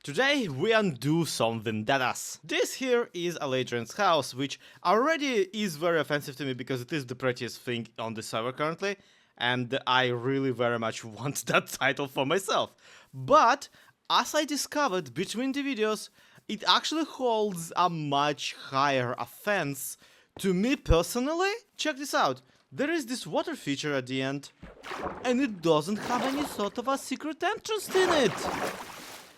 Today we undo some vendettas. This here is a Ladrian's house, which already is very offensive to me because it is the prettiest thing on the server currently, and I really very much want that title for myself. But as I discovered between the videos, it actually holds a much higher offense to me personally. Check this out. There is this water feature at the end, and it doesn't have any sort of a secret entrance in it.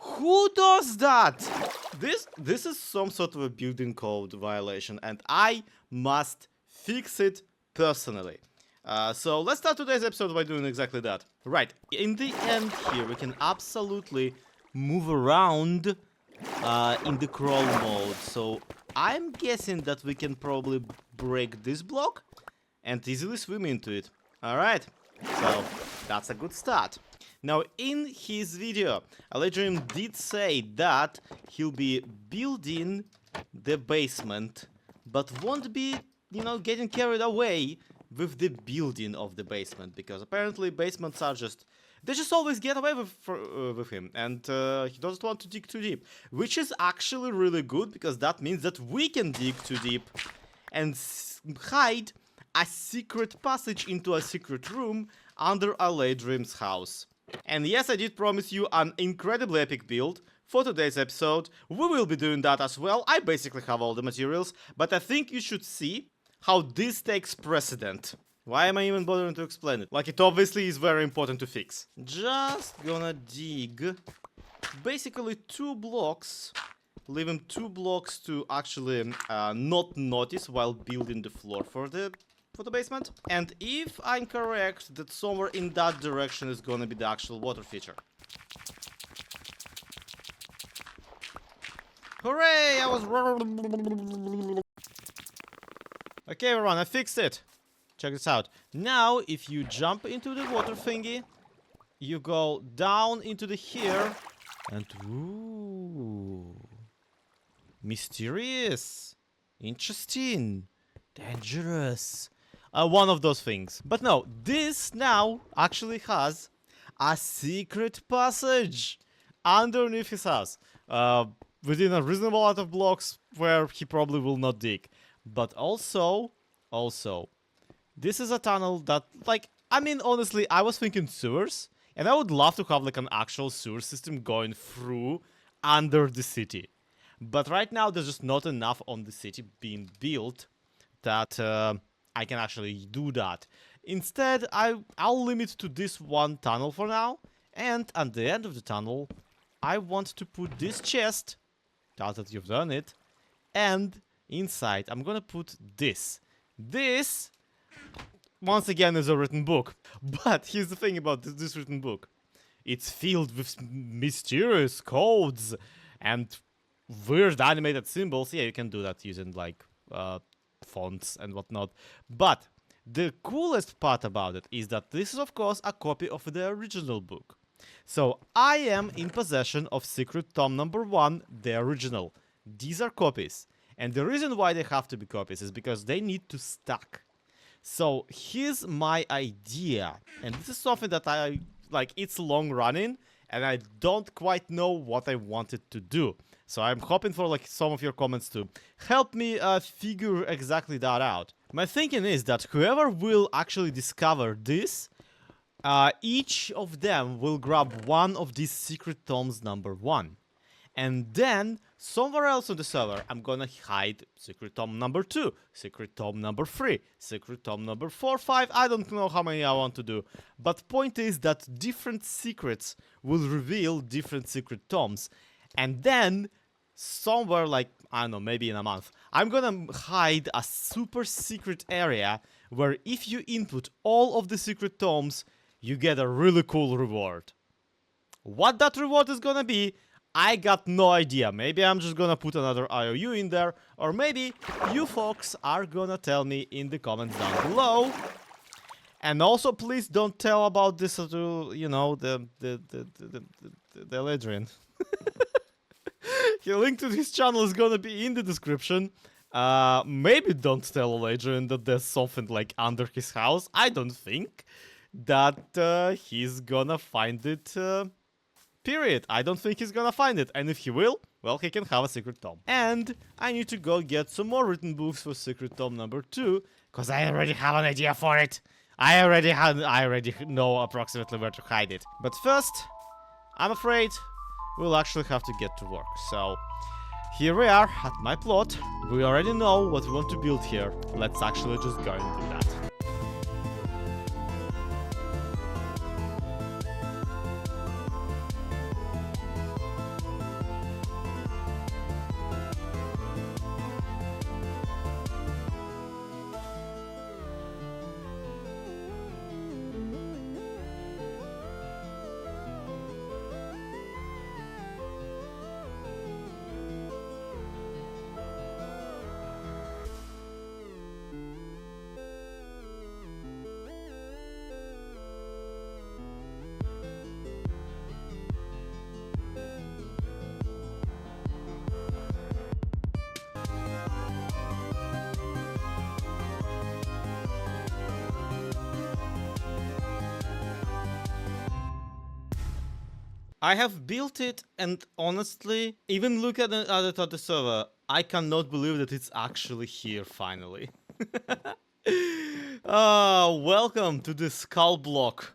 Who does that? This is some sort of a building code violation, and I must fix it personally. So let's start today's episode by doing exactly that. Right, in the end here we can absolutely move around in the crawl mode. So I'm guessing that we can probably break this block and easily swim into it. Alright, so that's a good start. Now, in his video, Ladrian did say that he'll be building the basement, but won't be, getting carried away with the building of the basement, because apparently basements are they just always get away with him, and he doesn't want to dig too deep, which is actually really good, because that means that we can dig too deep and hide a secret passage into a secret room under a Ladrian's house. And yes, I did promise you an incredibly epic build for today's episode. We will be doing that as well. I basically have all the materials, but I think you should see how this takes precedent. Why am I even bothering to explain it? Like, it obviously is very important to fix. Just gonna dig basically 2 blocks, leaving 2 blocks to actually not notice while building the floor for the basement. And if I'm correct, that somewhere in that direction is gonna be the actual water feature. Hooray! I was wrong. Okay, everyone, I fixed it. Check this out. Now, if you jump into the water thingy, you go down into the here, and ooh, mysterious, interesting, dangerous. One of those things. But no, this now actually has a secret passage underneath his house. Within a reasonable amount of blocks where he probably will not dig. But also, this is a tunnel that, honestly, I was thinking sewers. And I would love to have, an actual sewer system going through under the city. But right now, there's just not enough on the city being built that I can actually do that. Instead, I'll limit to this one tunnel for now. And at the end of the tunnel, I want to put this chest, now that you've done it, and inside I'm gonna put this. This, once again, is a written book. But here's the thing about this written book. It's filled with mysterious codes and weird animated symbols. Yeah, you can do that using, fonts and whatnot. But the coolest part about it is that this is, of course, a copy of the original book. So I am in possession of Secret Tome number 1, the original. These are copies. And the reason why they have to be copies is because they need to stack. So here's my idea. And this is something that it's long running, and I don't quite know what I wanted to do. So I'm hoping for some of your comments to help me figure exactly that out. My thinking is that whoever will actually discover this, each of them will grab one of these secret tomes number 1. And then, somewhere else on the server, I'm gonna hide secret tome number 2, secret tome number 3, secret tome number 4, 5, I don't know how many I want to do. But point is that different secrets will reveal different secret tomes. And then, somewhere I don't know, maybe in a month, I'm gonna hide a super secret area where if you input all of the secret tomes, you get a really cool reward. What that reward is gonna be, I got no idea. Maybe I'm just gonna put another IOU in there, or maybe you folks are gonna tell me in the comments down below. And also, please don't tell about this to, the Ladrian. The link to his channel is gonna be in the description. Maybe don't tell Ladrian that there's something under his house. I don't think that he's gonna find it Period. I don't think he's gonna find it. And if he will, well, he can have a secret tome. And I need to go get some more written books for secret tome number 2, because I already have an idea for it. I already know approximately where to hide it. But first, I'm afraid we'll actually have to get to work. So here we are at my plot. We already know what we want to build here. Let's actually just go and do that. I have built it, and honestly, even look at it on the server, I cannot believe that it's actually here finally. Welcome to the skull block.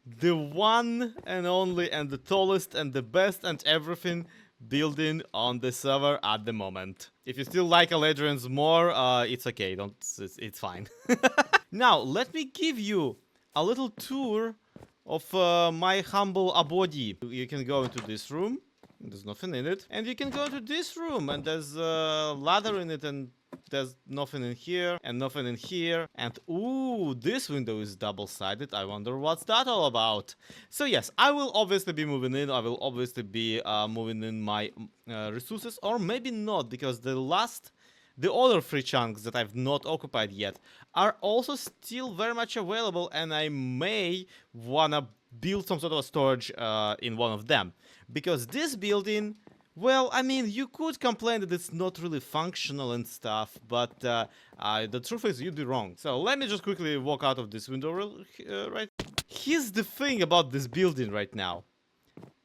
The one and only and the tallest and the best and everything building on the server at the moment. If you still like Eladrians more, it's okay, it's fine. Now, let me give you a little tour of my humble abode. You can go into this room, there's nothing in it, and you can go into this room, and there's a ladder in it, and there's nothing in here, and nothing in here, and ooh, this window is double-sided. I wonder what's that all about. So yes, I will obviously be moving in, I will obviously be moving in my resources, or maybe not, because the other 3 chunks that I've not occupied yet are also still very much available, and I may wanna build some sort of a storage in one of them. Because this building, well, I mean, you could complain that it's not really functional and stuff, but the truth is you'd be wrong. So let me just quickly walk out of this window right. Here's the thing about this building right now.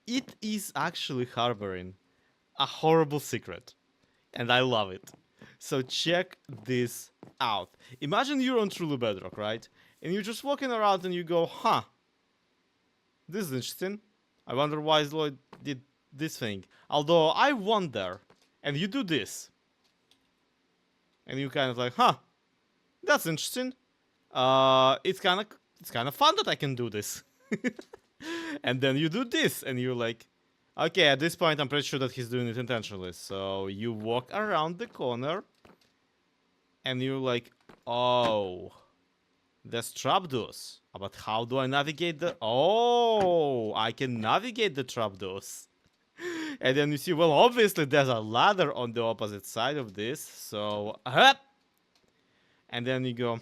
It is actually harboring a horrible secret, and I love it. So check this out. Imagine you're on Truly Bedrock, right? And you're just walking around and you go, huh, this is interesting. I wonder why Sloy did this thing. Although I wonder, and you do this. And you kind of like, huh, that's interesting. It's kind of fun that I can do this. And then you do this and you're like, okay, at this point I'm pretty sure that he's doing it intentionally. So you walk around the corner and you're like, oh, there's trapdoors. But how do I navigate the... Oh, I can navigate the trapdoors. And then you see, well, obviously there's a ladder on the opposite side of this. So, and then you go,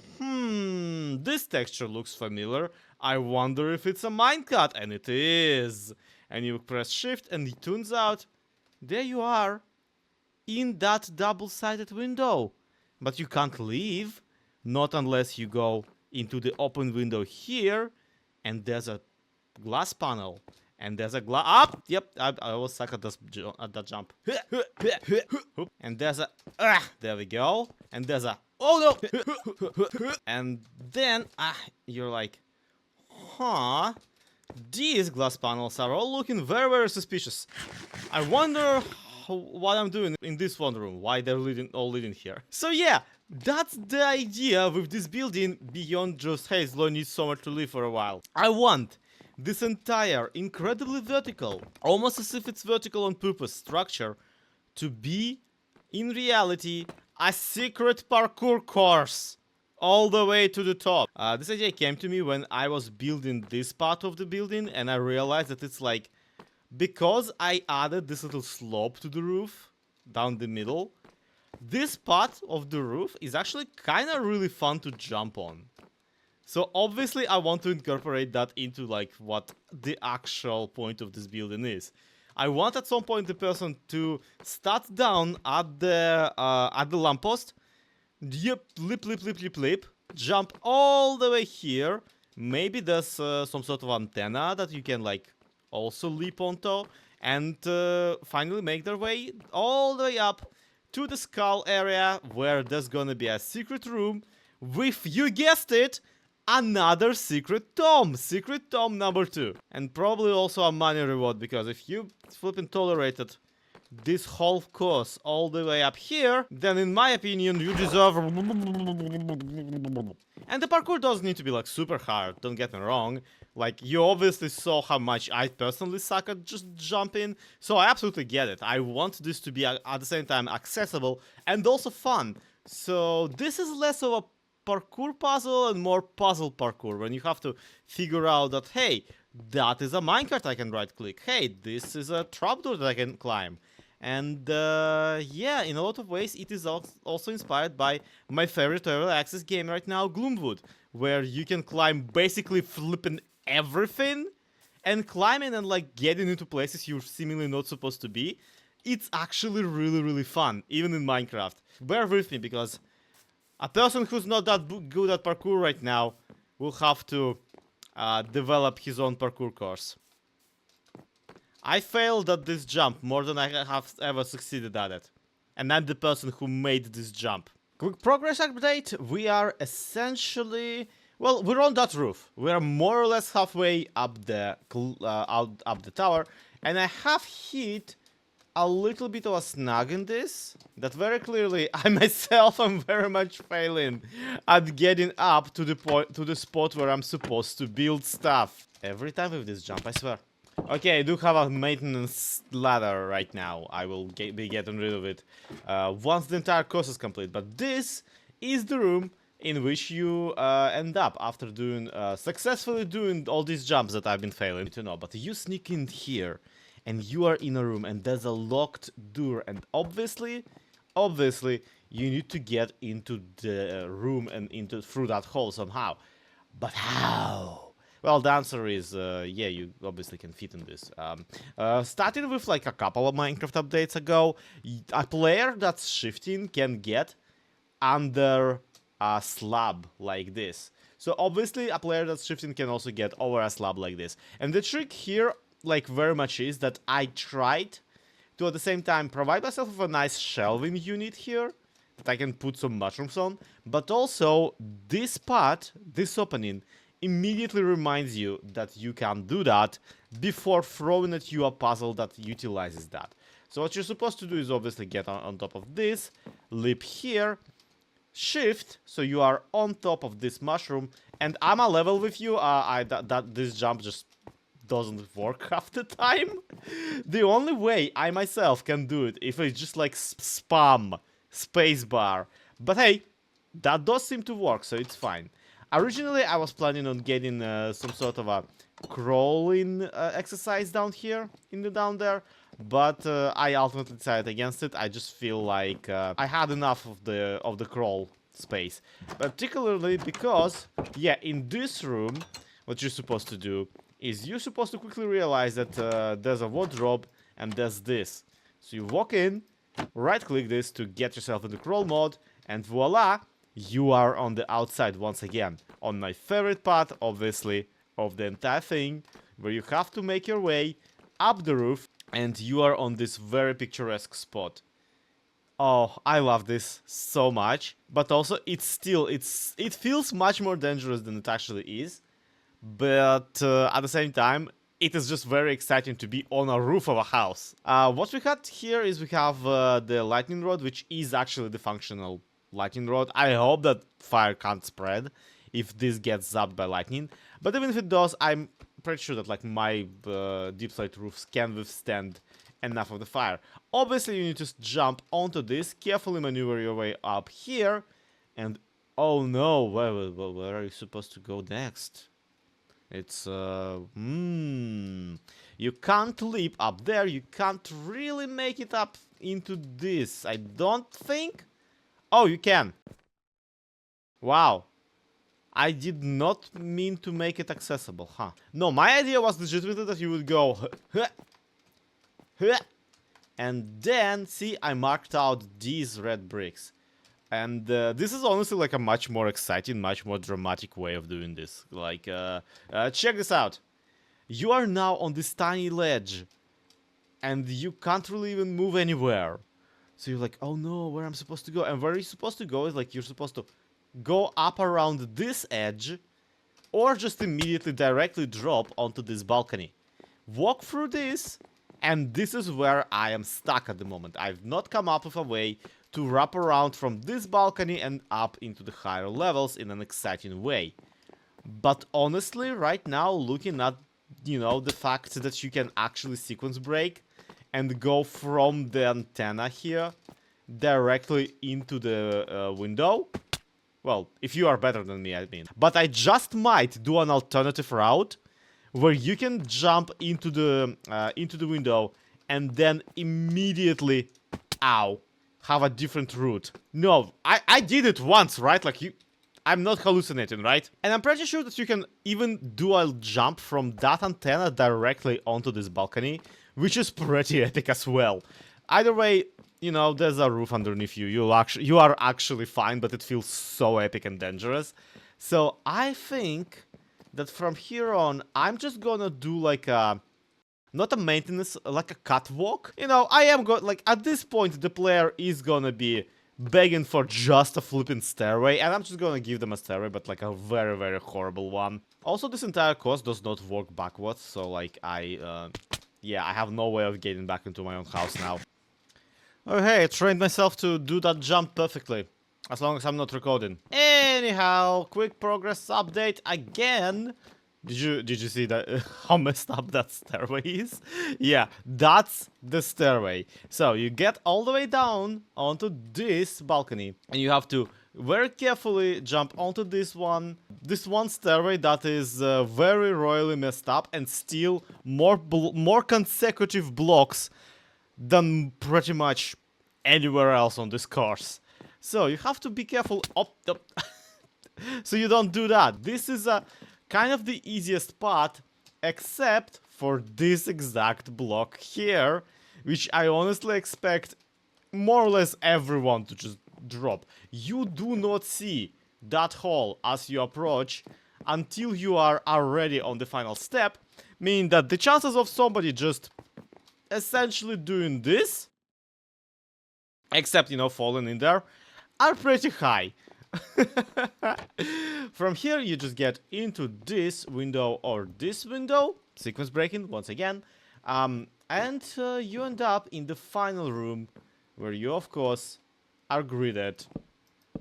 this texture looks familiar. I wonder if it's a minecart. And it is. And you press shift and it turns out, there you are, in that double-sided window. But you can't leave, not unless you go into the open window here, and there's a glass panel, and there's a yep, I was stuck at that jump. And there's a, there we go, and there's a, oh no, and then, you're like, huh, these glass panels are all looking very, very suspicious. I wonder what I'm doing in this one room, why they're all leading here. So yeah, that's the idea with this building beyond just, hey, Sloy needs somewhere to live for a while. I want this entire incredibly vertical, almost as if it's vertical on purpose, structure to be, in reality, a secret parkour course all the way to the top. This idea came to me when I was building this part of the building, and I realized that it's like, because I added this little slope to the roof down the middle, this part of the roof is actually kind of really fun to jump on. So obviously I want to incorporate that into like what the actual point of this building is. I want at some point the person to start down at the lamppost, yep, lip, jump all the way here. Maybe there's some sort of antenna that you can like also leap onto, and finally make their way all the way up to the skull area, where there's gonna be a secret room with, you guessed it, another secret tomb number 2, and probably also a money reward, because if you flipping tolerated this whole course all the way up here, then in my opinion you deserve. And the parkour doesn't need to be like super hard, don't get me wrong. Like, you obviously saw how much I personally suck at just jumping, so I absolutely get it. I want this to be at the same time accessible and also fun. So this is less of a parkour puzzle and more puzzle parkour, when you have to figure out that, hey, that is a minecart I can right click, hey, this is a trapdoor that I can climb. And yeah, in a lot of ways it is also inspired by my favorite early access game right now, Gloomwood, where you can climb basically flipping everything, and climbing and like getting into places you're seemingly not supposed to be. It's actually really fun, even in Minecraft. Bear with me, because a person who's not that good at parkour right now will have to develop his own parkour course. I failed at this jump more than I have ever succeeded at it. And I'm the person who made this jump. Quick progress update. We are essentially... well, we're on that roof. We are more or less halfway up the up the tower. And I have hit a little bit of a snag in this. That very clearly I myself am very much failing at getting up to the spot where I'm supposed to build stuff. Every time with this jump, I swear. Okay, I do have a maintenance ladder right now. I will be getting rid of it once the entire course is complete. But this is the room in which you end up after doing successfully doing all these jumps that I've been failing to know. But you sneak in here, and you are in a room, and there's a locked door, and obviously, you need to get into the room and through that hole somehow. But how? Well, the answer is, yeah, you obviously can fit in this. Starting with like a couple of Minecraft updates ago, a player that's shifting can get under a slab like this. So obviously a player that's shifting can also get over a slab like this. And the trick here, like, very much is that I tried to at the same time provide myself with a nice shelving unit here that I can put some mushrooms on, but also this part, this opening, immediately reminds you that you can do that before throwing at you a puzzle that utilizes that. So what you're supposed to do is obviously get on top of this, leap here, shift, so you are on top of this mushroom, and I'm a level with you. This jump just doesn't work half the time. The only way I myself can do it if I just like spam spacebar. But hey, that does seem to work, so it's fine. Originally, I was planning on getting some sort of a crawling exercise down here, down there, but I ultimately decided against it. I just feel like I had enough of the crawl space, particularly because, yeah, in this room, what you're supposed to do is you're supposed to quickly realize that there's a wardrobe and there's this. So you walk in, right-click this to get yourself into crawl mode, and voila! You are on the outside once again, on my favorite part, obviously, of the entire thing, where you have to make your way up the roof, and you are on this very picturesque spot. Oh, I love this so much, but also it feels much more dangerous than it actually is, but at the same time, it is just very exciting to be on a roof of a house. What we got here is we have the lightning rod, which is actually the functional lightning rod. I hope that fire can't spread if this gets zapped by lightning, but even if it does, I'm pretty sure that like my deep slate roofs can withstand enough of the fire. Obviously you need to jump onto this, carefully maneuver your way up here, and oh no, where are you supposed to go next? It's you can't leap up there, you can't really make it up into this, I don't think. Oh, you can. Wow. I did not mean to make it accessible, huh? No, my idea was legitimately that you would go and then, see, I marked out these red bricks. And this is honestly like a much more exciting, much more dramatic way of doing this. Like, check this out. you are now on this tiny ledge. And you can't really even move anywhere. So you're like, oh no, where I'm supposed to go? And where you're supposed to go is like you're supposed to go up around this edge. Or just immediately directly drop onto this balcony. Walk through this. And this is where I am stuck at the moment. I've not come up with a way to wrap around from this balcony and up into the higher levels in an exciting way. But honestly, right now, looking at, you know, the fact that you can actually sequence break and go from the antenna here directly into the window. Well, if you are better than me, I mean. But I just might do an alternative route where you can jump into the window and then immediately, ow, have a different route. No, I did it once, right? Like I'm not hallucinating, right? And I'm pretty sure that you can even do a jump from that antenna directly onto this balcony, which is pretty epic as well. Either way, you know, there's a roof underneath you. You are actually fine, but it feels so epic and dangerous. So I think that from here on, I'm just gonna do like a, not a maintenance, like a catwalk. You know, I am like at this point, the player is gonna be begging for just a flipping stairway, and I'm just gonna give them a stairway, but like a very, very horrible one. Also, this entire course does not work backwards, so like yeah, I have no way of getting back into my own house now. Oh hey, I trained myself to do that jump perfectly. As long as I'm not recording. Anyhow, quick progress update again. Did you see that how messed up that stairway is? Yeah, that's the stairway. So you get all the way down onto this balcony, and you have to very carefully jump onto this one stairway that is very royally messed up and steal more consecutive blocks than pretty much anywhere else on this course. So you have to be careful so you don't do that. This is a kind of the easiest part, except for this exact block here, which I honestly expect more or less everyone to just drop. You do not see that hole as you approach until you are already on the final step, meaning that the chances of somebody just essentially doing this, except, you know, falling in there, are pretty high. From here you just get into this window or this window, sequence breaking once again, and you end up in the final room where you of course are greeted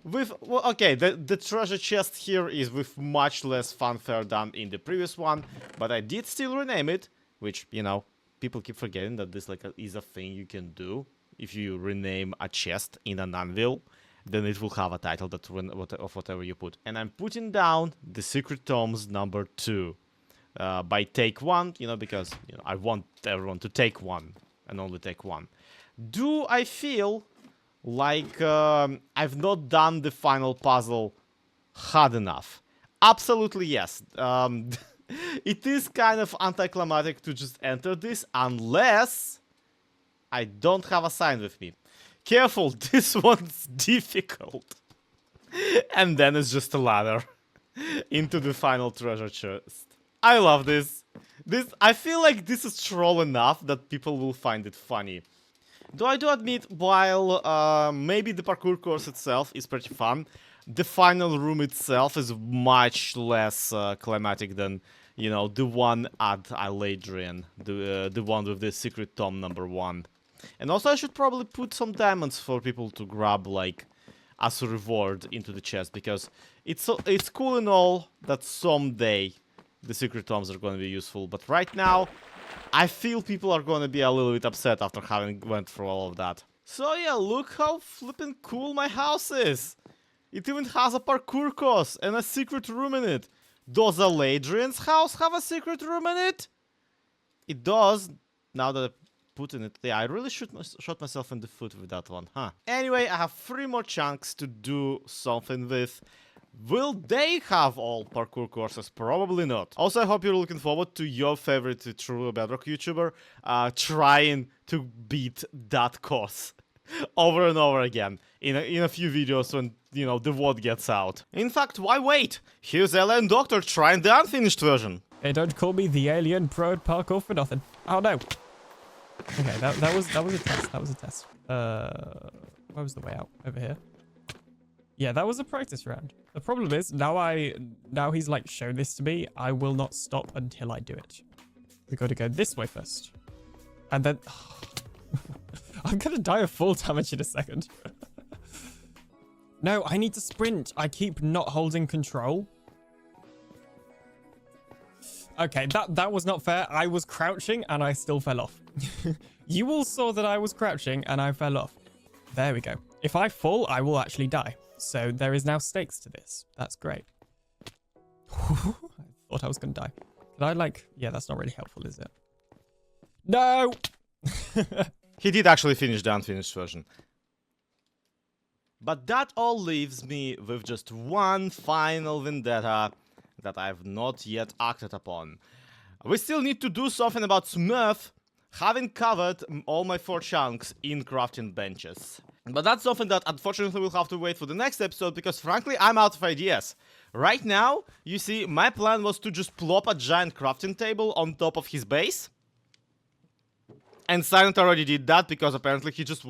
with, well, okay, the treasure chest here is with much less fanfare than in the previous one, but I did still rename it, which, you know, people keep forgetting that this like is a thing you can do. If you rename a chest in an anvil, then it will have a title that of whatever you put. And I'm putting down the Secret Tomes number 2 by take 1, you know, because, you know, I want everyone to take one and only take one. Do I feel like I've not done the final puzzle hard enough? Absolutely yes. It is kind of anticlimactic to just enter this unless I don't have a sign with me. Careful, this one's difficult. And then it's just a ladder into the final treasure chest. I love this. I feel like this is troll enough that people will find it funny. Though I do admit, while maybe the parkour course itself is pretty fun, the final room itself is much less climatic than, you know, the one at Aladrian, the one with the Secret Tome number 1. And also I should probably put some diamonds for people to grab, like, as a reward into the chest, because it's cool and all that someday the Secret Tomes are going to be useful, but right now I feel people are going to be a little bit upset after having went through all of that. So yeah, look how flippin' cool my house is! It even has a parkour course and a secret room in it. Does Aladrian's house have a secret room in it? It does, now that I put in it. Yeah, I really shot myself in the foot with that one, huh? Anyway, I have 3 more chunks to do something with. Will they have all parkour courses? Probably not. Also, I hope you're looking forward to your favorite true Bedrock YouTuber trying to beat that course over and over again in a few videos when, you know, the word gets out. In fact, why wait? Here's Ella and Doctor trying the unfinished version. They don't call me the alien pro at parkour for nothing. Oh no. Okay, that was a test. That was a test. Where was the way out? Over here. Yeah, that was a practice round. The problem is now he's like shown this to me. I will not stop until I do it. We got to go this way first, and then I'm gonna die of fall damage in a second. No, I need to sprint. I keep not holding control. Okay, that was not fair. I was crouching and I still fell off. You all saw that I was crouching and I fell off. There we go. If I fall, I will actually die. So there is now stakes to this. That's great. I thought I was going to die. Could I like... Yeah, that's not really helpful, is it? No! He did actually finish the unfinished version. But that all leaves me with just one final vendetta that I've not yet acted upon. We still need to do something about Smurf having covered all my 4 chunks in crafting benches. But that's something that unfortunately we'll have to wait for the next episode, because frankly I'm out of ideas. Right now, you see, my plan was to just plop a giant crafting table on top of his base. And Silent already did that because apparently he just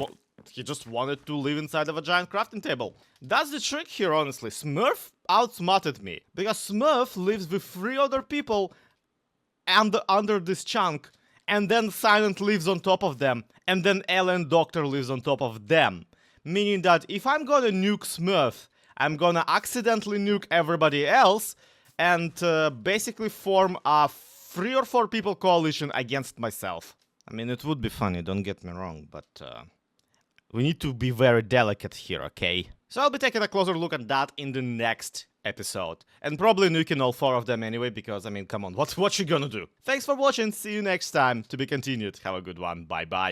wanted to live inside of a giant crafting table. That's the trick here, honestly. Smurf outsmarted me, because Smurf lives with 3 other people under this chunk, and then Silent lives on top of them, and then Ellen Doctor lives on top of them. Meaning that if I'm gonna nuke Smurf, I'm gonna accidentally nuke everybody else, and basically form a 3 or 4 people coalition against myself. I mean, it would be funny, don't get me wrong, but we need to be very delicate here, okay? So I'll be taking a closer look at that in the next episode. And probably nuking all 4 of them anyway, because, I mean, come on, what you gonna do? Thanks for watching, see you next time, to be continued, have a good one, bye bye.